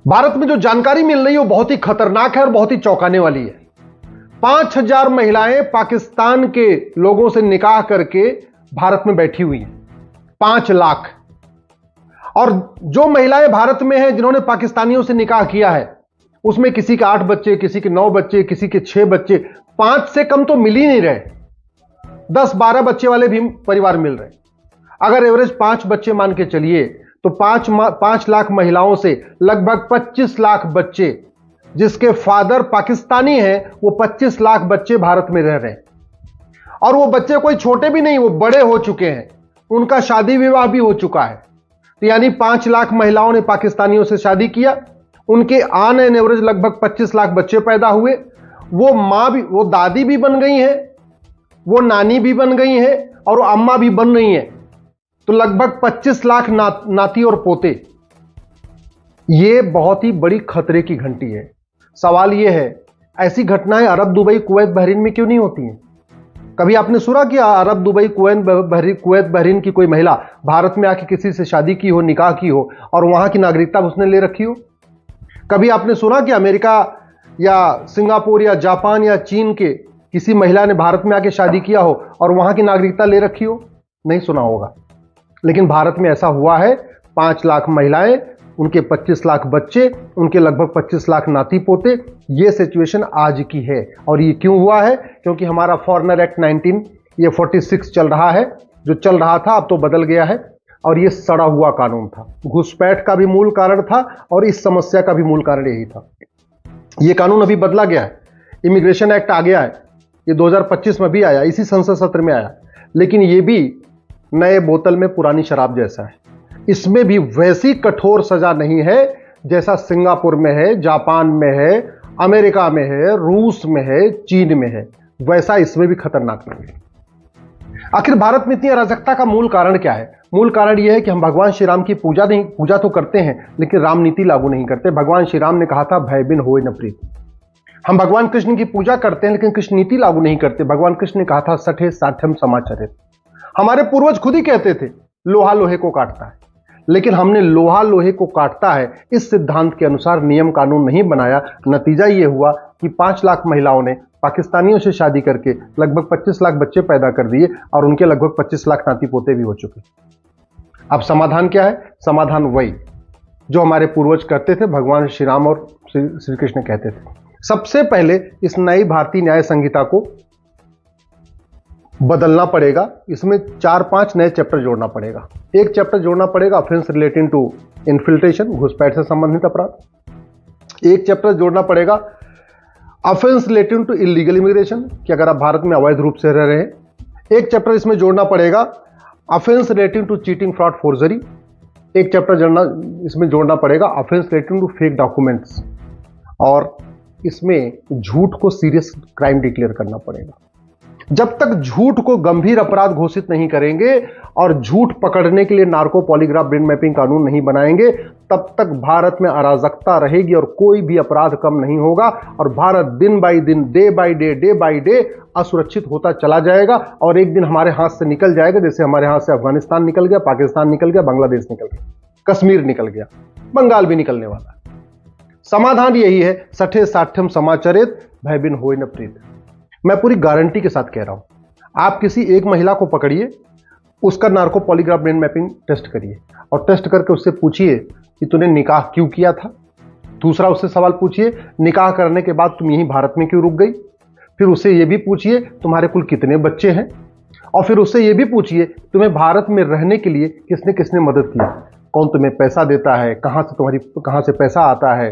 भारत में जो जानकारी मिल रही है वो बहुत ही खतरनाक है और बहुत ही चौंकाने वाली है। 5,000 महिलाएं पाकिस्तान के लोगों से निकाह करके भारत में बैठी हुई हैं। 5 लाख। और जो महिलाएं भारत में हैं जिन्होंने पाकिस्तानियों से निकाह किया है, उसमें किसी के 8 बच्चे, किसी के 9 बच्चे, किसी के 6 बच्चे, 5 से कम तो मिल ही नहीं रहे। 10-12 बच्चे वाले भी परिवार मिल रहे। अगर एवरेज 5 बच्चे मान के चलिए तो 5 लाख महिलाओं से लगभग 25 लाख बच्चे, जिसके फादर पाकिस्तानी हैं, वो 25 लाख बच्चे भारत में रह रहे हैं। और वो बच्चे कोई छोटे भी नहीं, वो बड़े हो चुके हैं, उनका शादी विवाह भी हो चुका है। तो यानी 5 लाख महिलाओं ने पाकिस्तानियों से शादी किया, उनके ऑन एन एवरेज लगभग 25 लाख बच्चे पैदा हुए। वो मां भी, वो दादी भी बन गई हैं, वो नानी भी बन गई हैं और वो अम्मा भी बन रही हैं। तो लगभग 25 लाख नाती और पोते। ये बहुत ही बड़ी खतरे की घंटी है। सवाल यह है, ऐसी घटनाएं अरब, दुबई, कुवैत, बहरीन में क्यों नहीं होती हैं? कभी आपने सुना कि अरब, दुबई, कुवैत, बहरीन की कोई महिला भारत में आके किसी से शादी की हो, निकाह की हो और वहां की नागरिकता उसने ले रखी हो? कभी आपने सुना कि अमेरिका या सिंगापुर या जापान या चीन के किसी महिला ने भारत में आके शादी किया हो और वहां की नागरिकता ले रखी हो? नहीं सुना होगा। लेकिन भारत में ऐसा हुआ है। 5 लाख महिलाएं, उनके 25 लाख बच्चे, उनके लगभग 25 लाख नाती पोते। ये सिचुएशन आज की है। और ये क्यों हुआ है? क्योंकि हमारा फॉरेनर एक्ट 19 ये 46 चल रहा है। जो चल रहा था अब तो बदल गया है और ये सड़ा हुआ कानून था। घुसपैठ का भी मूल कारण था और इस समस्या का भी मूल कारण यही था। ये कानून अभी बदला गया है। इमिग्रेशन एक्ट आ गया है, ये 2025 में भी आया, इसी संसद सत्र में आया। लेकिन ये भी नए बोतल में पुरानी शराब जैसा है। इसमें भी वैसी कठोर सजा नहीं है जैसा सिंगापुर में है, जापान में है, अमेरिका में है, रूस में है, चीन में है। वैसा इसमें भी खतरनाक नहीं है। आखिर भारत में इतनी अराजकता का मूल कारण क्या है? मूल कारण यह है कि हम भगवान श्री राम की पूजा तो करते हैं, लेकिन राम नीति लागू नहीं करते। भगवान श्री राम ने कहा था, भय बिन होए न प्रीत। हम भगवान कृष्ण की पूजा करते हैं, लेकिन कृष्ण नीति लागू नहीं करते। भगवान कृष्ण ने कहा था, सठे साठम समाचरित। हमारे पूर्वज खुद ही कहते थे, लोहा लोहे को काटता है। लेकिन हमने लोहा लोहे को काटता है इस सिद्धांत के अनुसार नियम कानून नहीं बनाया। नतीजा यह हुआ कि 5 लाख महिलाओं ने पाकिस्तानियों से शादी करके लगभग 25 लाख बच्चे पैदा कर दिए और उनके लगभग 25 लाख नाती पोते भी हो चुके। अब समाधान क्या है? समाधान वही जो हमारे पूर्वज करते थे, भगवान श्री राम और श्री कृष्ण कहते थे। सबसे पहले इस नई भारतीय न्याय संहिता को बदलना पड़ेगा। इसमें 4-5 नए चैप्टर जोड़ना पड़ेगा। एक चैप्टर जोड़ना पड़ेगा ऑफेंस रिलेटिंग टू इन्फिल्ट्रेशन, घुसपैठ से संबंधित अपराध। एक चैप्टर जोड़ना पड़ेगा offence relating to illegal immigration, कि अगर आप भारत में अवैध रूप से रह रहे हैं। एक चैप्टर इसमें जोड़ना पड़ेगा offence relating to cheating, fraud, forgery. एक चैप्टर इसमें जोड़ना पड़ेगा offence relating to fake documents. और इसमें झूठ को सीरियस क्राइम डिक्लेयर करना पड़ेगा। जब तक झूठ को गंभीर अपराध घोषित नहीं करेंगे और झूठ पकड़ने के लिए नार्को पॉलीग्राफ ब्रेन मैपिंग कानून नहीं बनाएंगे, तब तक भारत में अराजकता रहेगी और कोई भी अपराध कम नहीं होगा। और भारत दिन बाई दिन, डे बाई डे असुरक्षित होता चला जाएगा और एक दिन हमारे हाथ से निकल जाएगा, जैसे हमारे हाथ से अफगानिस्तान निकल गया, पाकिस्तान निकल गया, बांग्लादेश निकल गया, कश्मीर निकल गया, बंगाल भी निकलने वाला है। समाधान यही है, सठे साठ्यम समाचरित, भय बिन होए न प्रीत। मैं पूरी गारंटी के साथ कह रहा हूं, आप किसी एक महिला को पकड़िए, उसका narco polygraph brain mapping test करिए और टेस्ट करके उससे पूछिए कि तूने निकाह क्यों किया था। दूसरा उससे सवाल पूछिए, निकाह करने के बाद तुम यहीं भारत में क्यों रुक गई। फिर उससे यह भी पूछिए, तुम्हारे कुल कितने बच्चे हैं। और फिर उससे यह भी पूछिए, तुम्हें भारत में रहने के लिए किसने किसने मदद किया, कौन तुम्हें पैसा देता है, कहां से पैसा आता है,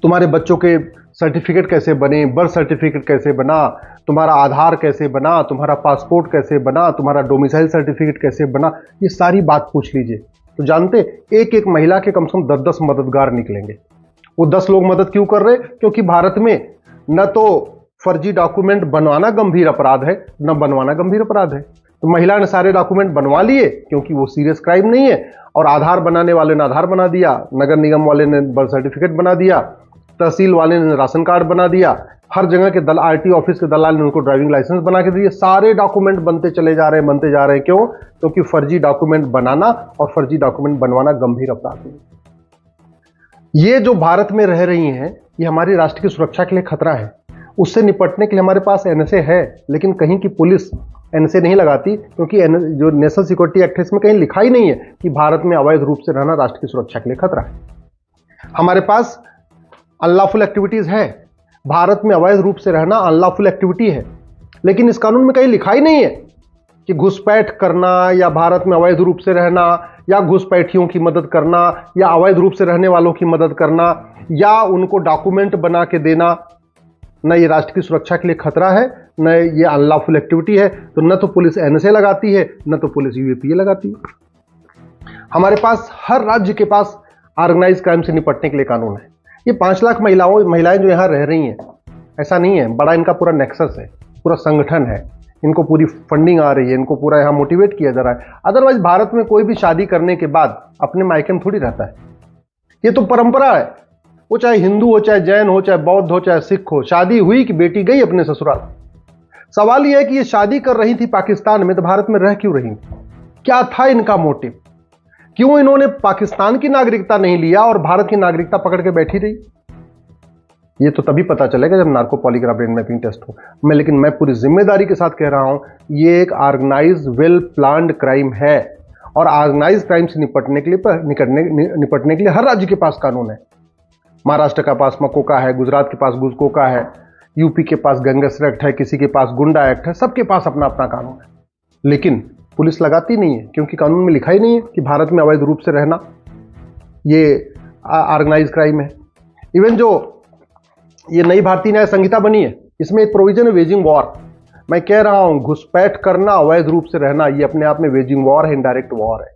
तुम्हारे बच्चों के सर्टिफिकेट कैसे बने, बर्थ सर्टिफिकेट कैसे बना, तुम्हारा आधार कैसे बना, तुम्हारा पासपोर्ट कैसे बना, तुम्हारा डोमिसाइल सर्टिफिकेट कैसे बना। ये सारी बात पूछ लीजिए। तो जानते, एक एक महिला के कम से कम 10-10 मददगार निकलेंगे। वो 10 लोग मदद क्यों कर रहे? क्योंकि भारत में न तो फर्जी डॉक्यूमेंट बनवाना गंभीर अपराध है, न बनवाना गंभीर अपराध है। तो महिला ने सारे डॉक्यूमेंट बनवा लिए क्योंकि वो सीरियस क्राइम नहीं है। और आधार बनाने वाले ने आधार बना दिया, नगर निगम वाले ने बर्थ सर्टिफिकेट बना दिया, तहसील वाले ने राशन कार्ड बना दिया, हर जगह के आरटी ऑफिस के दलाल ने उनको ड्राइविंग लाइसेंस बना के दिए। सारे डॉक्यूमेंट बनते जा रहे हैं। क्यों? क्योंकि फर्जी डॉक्यूमेंट बनाना और फर्जी डॉक्यूमेंट बनवाना गंभीर अपराध है। ये जो भारत में रह रही हैं, ये हमारी राष्ट्र की सुरक्षा के लिए खतरा है। उससे निपटने के लिए हमारे पास एनएसए है, लेकिन कहीं की पुलिस एनएसए नहीं लगाती, क्योंकि जो नेशनल सिक्योरिटी एक्ट है इसमें कहीं लिखा ही नहीं है कि भारत में अवैध रूप से रहना राष्ट्र की सुरक्षा के लिए खतरा है। हमारे पास अनलॉफुल एक्टिविटीज है, भारत में अवैध रूप से रहना अनलॉफुल एक्टिविटी है, लेकिन इस कानून में कहीं लिखा ही नहीं है कि घुसपैठ करना या भारत में अवैध रूप से रहना या घुसपैठियों की मदद करना या अवैध रूप से रहने वालों की मदद करना या उनको डॉक्यूमेंट बना के देना, न ये राष्ट्र की सुरक्षा के लिए खतरा है, न ये अनलॉफुल एक्टिविटी है। तो न तो पुलिस एनएसए लगाती है, न तो पुलिस यूएपीए लगाती है। हमारे पास हर राज्य के पास ऑर्गेनाइज क्राइम से निपटने के लिए कानून है। ये 5 लाख महिलाएं जो यहाँ रह रही हैं, ऐसा नहीं है, बड़ा इनका पूरा नेक्सस है, पूरा संगठन है, इनको पूरी फंडिंग आ रही है, इनको पूरा यहाँ मोटिवेट किया जा रहा है। अदरवाइज भारत में कोई भी शादी करने के बाद अपने मायके में थोड़ी रहता है, ये तो परंपरा है। वो चाहे हिंदू हो, चाहे जैन हो, चाहे बौद्ध हो, चाहे सिख हो, शादी हुई कि बेटी गई अपने ससुराल। सवाल यह है कि ये शादी कर रही थी पाकिस्तान में, तो भारत में रह क्यों रही? क्या था इनका मोटिव? क्यों इन्होंने पाकिस्तान की नागरिकता नहीं लिया और भारत की नागरिकता पकड़ के बैठी रही? ये तो तभी पता चलेगा जब narco polygraph brain mapping test हो। लेकिन मैं पूरी जिम्मेदारी के साथ कह रहा हूं, ये एक ऑर्गेनाइज वेल प्लान्ड क्राइम है, और ऑर्गेनाइज क्राइम से निपटने के लिए हर राज्य के पास कानून है। महाराष्ट्र के पास मकोका है, गुजरात के पास गुजकोका है, यूपी के पास गैंगस्टर एक्ट है, किसी के पास गुंडा एक्ट है, सबके पास अपना अपना कानून है। लेकिन पुलिस लगाती नहीं है, क्योंकि कानून में लिखा ही नहीं है कि भारत में अवैध रूप से रहना ये ऑर्गेनाइज क्राइम है। इवन जो ये नई भारतीय न्याय संहिता बनी है, इसमें एक प्रोविजन है वेजिंग वॉर। मैं कह रहा हूं, घुसपैठ करना, अवैध रूप से रहना, ये अपने आप में वेजिंग वॉर है, इनडायरेक्ट वॉर है।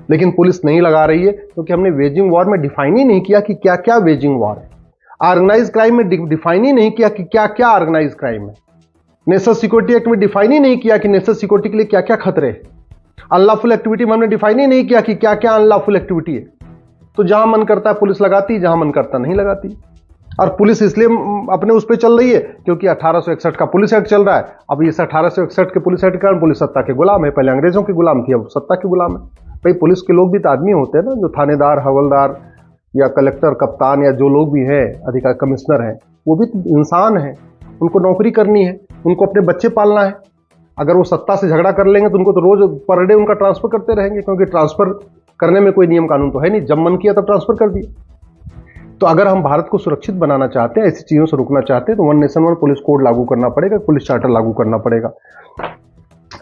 लेकिन पुलिस नहीं लगा रही है, क्योंकि हमने वेजिंग वॉर में डिफाइन ही नहीं किया कि क्या क्या वेजिंग वॉर है। ऑर्गेनाइज क्राइम में डिफाइन ही नहीं किया कि क्या क्या ऑर्गेनाइज क्राइम है। नेशनल सिक्योरिटी एक्ट में डिफाइन ही नहीं किया कि नेशनल सिक्योरिटी के लिए क्या क्या खतरे हैं। अनलॉफुल एक्टिविटी में हमने डिफाइन ही नहीं किया कि क्या क्या अनलॉफुल एक्टिविटी है। तो जहां मन करता है पुलिस लगाती, जहां मन करता नहीं लगाती। और पुलिस इसलिए अपने उस पर चल रही है क्योंकि 1861 का पुलिस एक्ट चल रहा है। अब इस 1861 के पुलिस एक्ट के कारण पुलिस सत्ता के गुलाम है। पहले अंग्रेजों के गुलाम थी, अब सत्ता के गुलाम है। भाई पुलिस के लोग भी तो आदमी होते हैं ना, जो थानेदार, हवलदार या कलेक्टर, कप्तान या जो लोग भी हैं, अधिकारी, कमिश्नर हैं, वो भी इंसान हैं। उनको नौकरी करनी है, उनको अपने बच्चे पालना है। अगर वो सत्ता से झगड़ा कर लेंगे तो उनको तो रोज पर डे उनका ट्रांसफर करते रहेंगे, क्योंकि ट्रांसफर करने में कोई नियम कानून तो है नहीं। जब मन किया तब ट्रांसफर कर दिया। तो अगर हम भारत को सुरक्षित बनाना चाहते हैं, ऐसी चीजों से रोकना चाहते हैं, तो one nation one police code लागू करना पड़ेगा, पुलिस चार्टर लागू करना पड़ेगा।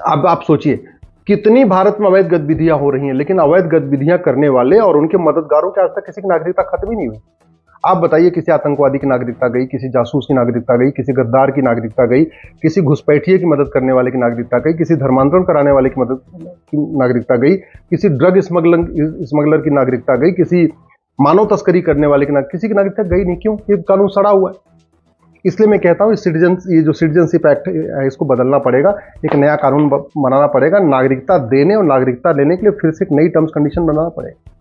अब आप सोचिए कितनी भारत में अवैध गतिविधियां हो रही हैं, लेकिन अवैध गतिविधियां करने वाले और उनके मददगारों के आज तक किसी की नागरिकता खत्म ही नहीं हुई। आप बताइए, किसी आतंकवादी की नागरिकता गई, किसी जासूस की नागरिकता गई, किसी गद्दार की नागरिकता गई, किसी घुसपैठिए की मदद करने वाले की नागरिकता गई, किसी धर्मांतरण कराने वाले की मदद की नागरिकता गई, किसी ड्रग स्मगलर की नागरिकता गई, किसी मानव तस्करी करने वाले की किसी की नागरिकता गई नहीं। क्यों? ये कानून सड़ा हुआ है। इसलिए मैं कहता हूँ ये जो सिटीजनशिप एक्ट है, इसको बदलना पड़ेगा, एक नया कानून बनाना पड़ेगा। नागरिकता देने और नागरिकता लेने के लिए फिर से एक नई टर्म्स कंडीशन बनाना पड़ेगा।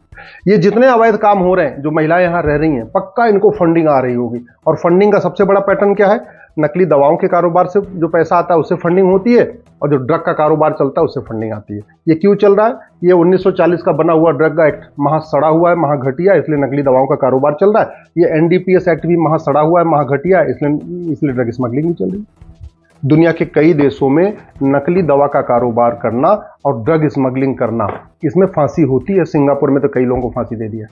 ये जितने अवैध काम हो रहे हैं, जो महिलाएं यहाँ रह रही हैं, पक्का इनको फंडिंग आ रही होगी। और फंडिंग का सबसे बड़ा पैटर्न क्या है? नकली दवाओं के कारोबार से जो पैसा आता है उससे फंडिंग होती है, और जो ड्रग का कारोबार चलता है उससे फंडिंग आती है। ये क्यों चल रहा है? ये 1940 का बना हुआ ड्रग एक्ट महा सड़ा हुआ है, महा घटिया, इसलिए नकली दवाओं का कारोबार चल रहा है। ये एनडीपीएस एक्ट भी महा सड़ा हुआ है, महा घटिया, इसलिए ड्रग स्मगलिंग भी चल रही है। दुनिया के कई देशों में नकली दवा का कारोबार करना और ड्रग स्मगलिंग करना, इसमें फांसी होती है। सिंगापुर में तो कई लोगों को फांसी दे दिया,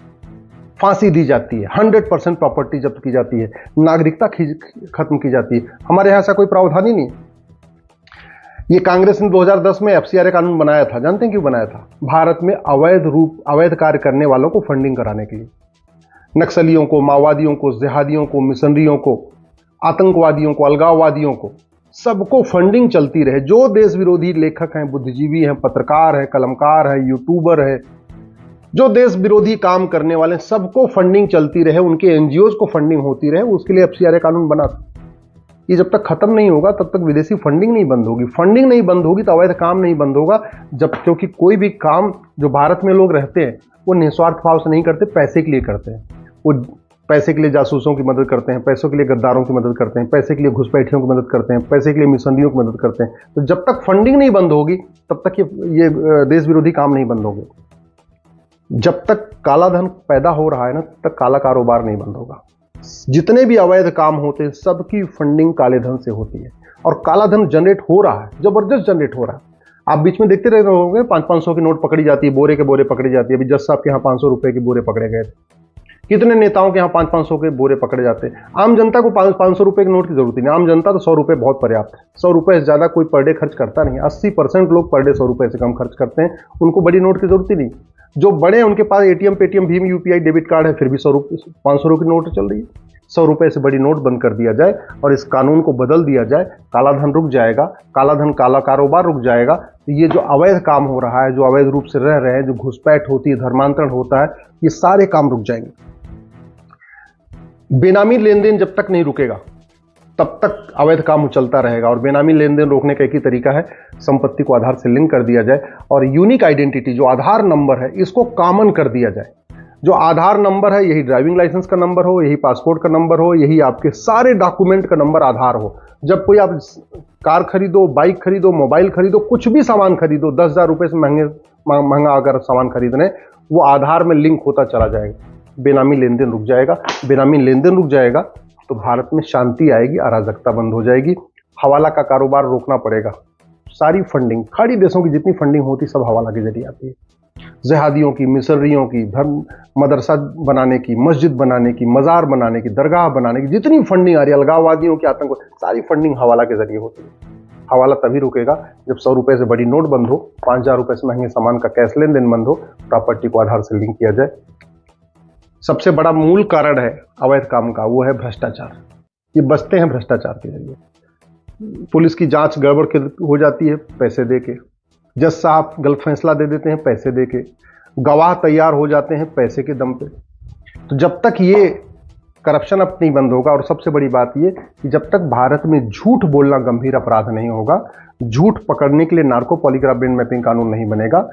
फांसी दी जाती है, 100% प्रॉपर्टी जब्त की जाती है, नागरिकता खत्म की जाती है। हमारे यहां ऐसा कोई प्रावधान ही नहीं। ये कांग्रेस ने 2010 में एफसीआरए कानून बनाया था। जानते हैं क्यों बनाया था? भारत में अवैध कार्य करने वालों को फंडिंग कराने के लिए। नक्सलियों को, माओवादियों को, जिहादियों को, मिशनरियों को, आतंकवादियों को, अलगाववादियों को, सबको फंडिंग चलती रहे। जो देश विरोधी लेखक हैं, बुद्धिजीवी हैं, पत्रकार हैं, कलमकार हैं, यूट्यूबर हैं, जो देश विरोधी काम करने वाले, सबको फंडिंग चलती रहे, उनके एनजीओज को फंडिंग होती रहे, उसके लिए एफसीआरए कानून बना था। ये जब तक खत्म नहीं होगा तब तक विदेशी फंडिंग नहीं बंद होगी। फंडिंग नहीं बंद होगी तो अवैध काम नहीं बंद होगा। क्योंकि कोई भी काम जो भारत में लोग रहते हैं वो निस्वार्थ भाव से नहीं करते, पैसे के लिए करते हैं। वो पैसे के लिए जासूसों की मदद करते हैं, पैसों के लिए गद्दारों की मदद करते हैं, पैसे के लिए घुसपैठियों की मदद करते हैं, पैसे के लिए मिशनरियों की मदद करते हैं। तो जब तक फंडिंग नहीं बंद होगी तब तक ये देश विरोधी काम नहीं बंद होंगे। जब तक काला धन पैदा हो रहा है ना, तब तक काला कारोबार नहीं बंद होगा। जितने भी अवैध काम होते हैं सबकी फंडिंग काले धन से होती है, और काला धन जनरेट हो रहा है, जबरदस्त जनरेट हो रहा है। आप बीच में देखते रहे होंगे 500-500 की नोट पकड़ी जाती है, बोरे के बोरे पकड़ी जाती है। अभी जज साहब के यहाँ 500 रुपए के बोरे पकड़े गए थे। कितने नेताओं के यहाँ 500-500 के बोरे पकड़े जाते हैं। आम जनता को 500 रुपए की नोट की जरूरत नहीं। आम जनता तो 100 रुपए बहुत पर्याप्त है। 100 रुपए से ज्यादा कोई पर डे खर्च करता नहीं। 80% लोग पर डे 100 रुपए से कम खर्च करते हैं। उनको बड़ी नोट की जरूरत ही नहीं। जो बड़े हैं उनके पास एटीएम, पेटीएम, भीम, यूपीआई, डेबिट कार्ड है, फिर भी 500 रुपए की नोट चल रही है। 100 रुपए से बड़ी नोट बंद कर दिया जाए और इस कानून को बदल दिया जाए, काला धन रुक जाएगा, काला धन, काला कारोबार रुक जाएगा। तो ये जो अवैध काम हो रहा है, जो अवैध रूप से रह रहे हैं, जो घुसपैठ होती है, धर्मांतरण होता है, ये सारे काम रुक जाएंगे। बेनामी लेन देन जब तक नहीं रुकेगा तब तक अवैध काम चलता रहेगा। और बेनामी लेन देन रोकने का एक ही तरीका है, संपत्ति को आधार से लिंक कर दिया जाए और यूनिक आइडेंटिटी जो आधार नंबर है इसको कॉमन कर दिया जाए। जो आधार नंबर है यही ड्राइविंग लाइसेंस का नंबर हो, यही पासपोर्ट का नंबर हो, यही आपके सारे डॉक्यूमेंट का नंबर आधार हो। जब कोई आप कार खरीदो, बाइक खरीदो, मोबाइल खरीदो, कुछ भी सामान खरीदो, 10,000 रुपए से महंगा अगर सामान खरीदने, वो आधार में लिंक होता चला जाएगा। बेनामी लेन देन रुक जाएगा। बेनामी लेन देन रुक जाएगा तो भारत में शांति आएगी, अराजकता बंद हो जाएगी। हवाला का कारोबार रोकना पड़ेगा। सारी फंडिंग, खाड़ी देशों की जितनी फंडिंग होती सब हवाला के जरिए आती है। जिहादियों की, मिसरियों की, धर्म मदरसा बनाने की, मस्जिद बनाने की, मज़ार बनाने की, दरगाह बनाने की, जितनी फंडिंग आ रही है, अलगाववादियों की, आतंक, सारी फंडिंग हवाला के जरिए होती है। हवाला तभी रुकेगा जब 100 रुपए से बड़ी नोट बंद हो, 5,000 रुपए से महंगे सामान का कैश लेन देन बंद हो, प्रॉपर्टी को आधार से लिंक किया जाए। सबसे बड़ा मूल कारण है अवैध काम का, वो है भ्रष्टाचार। ये बचते हैं भ्रष्टाचार के जरिए। पुलिस की जांच गड़बड़ हो जाती है पैसे दे के, जज साहब गलत फैसला दे देते हैं पैसे दे के, गवाह तैयार हो जाते हैं पैसे के दम पे। तो जब तक ये करप्शन अब नहीं बंद होगा, और सबसे बड़ी बात ये कि जब तक भारत में झूठ बोलना गंभीर अपराध नहीं होगा, झूठ पकड़ने के लिए नार्को पॉलीग्राफ ब्रेन मैपिंग कानून नहीं बनेगा,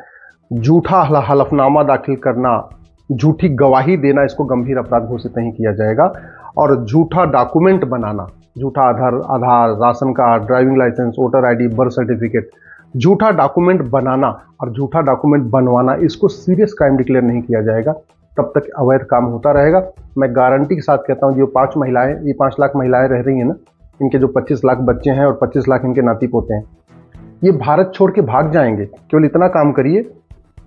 झूठा हलफनामा दाखिल करना, झूठी गवाही देना, इसको गंभीर अपराध घोषित नहीं किया जाएगा। और झूठा डॉक्यूमेंट बनाना, झूठा Aadhaar, ration card, driving licence, voter ID, birth certificate, झूठा डॉक्यूमेंट बनाना और झूठा डॉक्यूमेंट बनवाना, इसको सीरियस क्राइम डिक्लेयर नहीं किया जाएगा। तब तक अवैध काम होता रहेगा। मैं गारंटी के साथ कहता हूं, जो 5 महिलाएं, ये 5 लाख महिलाएं रह रही हैं ना, इनके जो 25 लाख बच्चे हैं और 25 लाख इनके नाती पोते हैं, ये भारत छोड़ के भाग जाएंगे। केवल इतना काम करिए,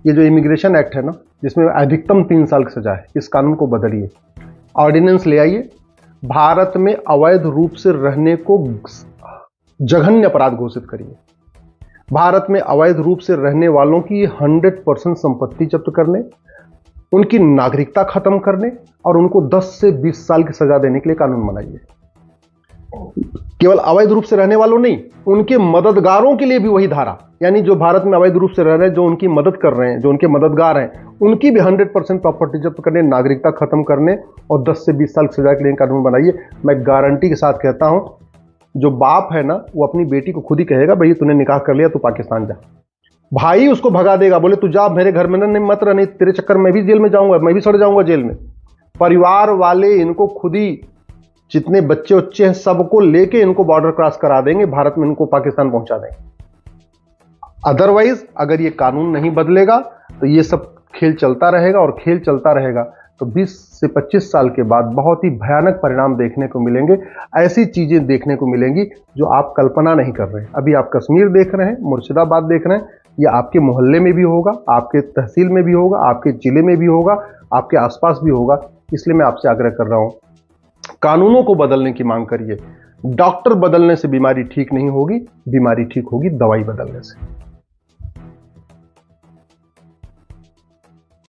ये जो इमिग्रेशन एक्ट है ना, जिसमें अधिकतम 3 साल की सजा है, इस कानून को बदलिए, ऑर्डिनेंस ले आइए, भारत में अवैध रूप से रहने को जघन्य अपराध घोषित करिए। भारत में अवैध रूप से रहने वालों की 100% संपत्ति जब्त करने, उनकी नागरिकता खत्म करने और उनको 10 से 20 साल की सजा देने के लिए कानून बनाइए। केवल अवैध रूप से रहने वालों नहीं, उनके मददगारों के लिए भी वही धारा, यानी जो भारत में अवैध रूप से रह रहे हैं, जो उनकी मदद कर रहे हैं, जो उनके मददगार हैं, उनकी भी 100% प्रॉपर्टी जब्त करने, नागरिकता खत्म करने और 10 से 20 साल की सजा के लिए कानून बनाइए। मैं गारंटी के साथ कहता हूं, जो बाप है ना, वो अपनी बेटी को खुद ही कहेगा, भाई तूने निकाह कर लिया, तू पाकिस्तान जा। भाई उसको भगा देगा, बोले तू जा मेरे घर में ना, नहीं मत रह, नहीं तेरे चक्कर में भी जेल में जाऊंगा, मैं भी सड़ जाऊंगा जेल में। परिवार वाले इनको खुद ही, जितने बच्चे उच्चे हैं सबको लेके इनको बॉर्डर क्रॉस करा देंगे, भारत में इनको पाकिस्तान पहुंचा देंगे। अदरवाइज अगर ये कानून नहीं बदलेगा तो ये सब खेल चलता रहेगा, और खेल चलता रहेगा तो 20 से 25 साल के बाद बहुत ही भयानक परिणाम देखने को मिलेंगे। ऐसी चीजें देखने को मिलेंगी जो आप कल्पना नहीं कर रहे हैं। अभी आप कश्मीर देख रहे हैं, मुर्शिदाबाद देख रहे हैं, या आपके मोहल्ले में भी होगा, आपके तहसील में भी होगा, आपके जिले में भी होगा, आपके आसपास भी होगा। इसलिए मैं आपसे आग्रह कर रहा हूं, कानूनों को बदलने की मांग करिए। डॉक्टर बदलने से बीमारी ठीक नहीं होगी, बीमारी ठीक होगी दवाई बदलने से।